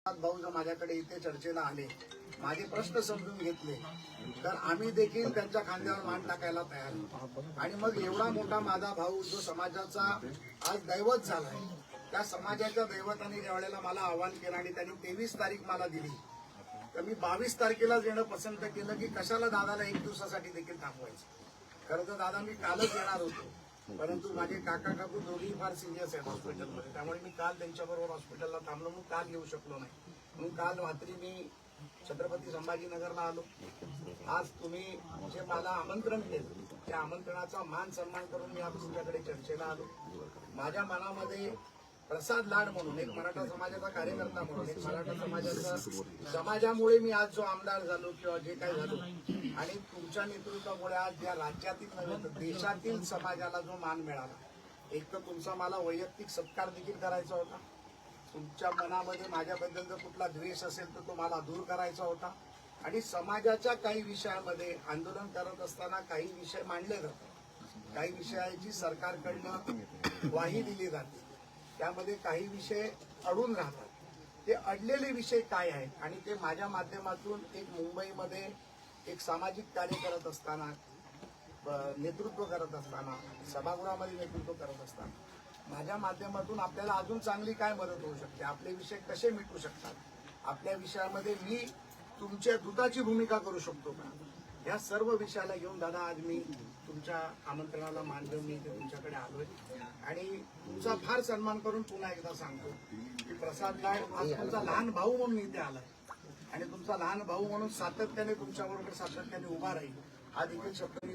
भाऊ जर माझ्याकडे इथे चर्चेला आले, माझे प्रश्न समजून घेतले, तर आम्ही देखील त्यांच्या खांद्यावर मान टाकायला तयार आहोत. आणि मग एवढा मोठा माझा भाऊ जो समाजाचा आज दैवत झालाय, त्या समाजाच्या दैवताने ज्या वेळेला मला आवाहन केलं आणि त्यांनी 23 तारीख मला दिली, तर मी 22 तारखेला येणं पसंत केलं की कशाला दादाला एक दिवसासाठी देखील थांबवायचं. खरं तर दादा मी कालच येणार होतो, परंतु माझे काका काकू दोघेही फार सिरियस आहेत हॉस्पिटलमध्ये, त्यामुळे मी काल त्यांच्याबरोबर हॉस्पिटलला थांबलो, म्हणून काल येऊ शकलो नाही. म्हणून काल रात्री मी छत्रपती संभाजीनगरला आलो. आज तुम्ही जे मला आमंत्रण केलं, त्या आमंत्रणाचा मान सन्मान करून मी आज तुमच्याकडे चर्चेला आलो. माझ्या मनामध्ये प्रसाद लाड म्हणून एक मराठा समाजाचा कार्यकर्ता म्हणून एक मराठा समाजामुळे मी आज जो आमदार झालो किंवा जे काही झालो, आणि तुमच्या नेतृत्वामुळे आज या राज्यातील नव्हे तर देशातील समाजाला जो मान मिळाला, एक तर तुमचा मला वैयक्तिक सत्कार देखील करायचा होता. तुमच्या मनामध्ये माझ्याबद्दल जर कुठला द्वेष असेल तर तो मला दूर करायचा होता. आणि समाजाच्या काही विषयामध्ये आंदोलन करत असताना काही विषय मांडले जातात, काही विषयाची सरकारकडनं ग्वाही दिली जाते, त्यामध्ये काही विषय अडून राहतात. ते अडलेले विषय काय आहेत आणि ते माझ्या माध्यमातून एक मुंबईमध्ये एक सामाजिक कार्य करत असताना, नेतृत्व करत असताना, सभागृहामध्ये नेतृत्व करत असताना माझ्या माध्यमातून आपल्याला अजून चांगली काय मदत होऊ शकते, आपले विषय कसे मिटू शकतात, आपल्या विषयामध्ये मी तुमच्या दूताची भूमिका करू शकतो का, या सर्व विषयाला घेऊन दादा आज मी तुमच्या आमंत्रणाला मान देऊन मी इथे तुमच्याकडे आलोय. आणि तुमचा फार सन्मान करून पुन्हा एकदा सांगतो की प्रसाद लाड आज तुमचा लहान भाऊ म्हणून इथे आलाय आणि तुमचा लहान भाऊ म्हणून सातत्याने तुमच्याबरोबर सातत्याने उभा राहील, हा देखील शब्द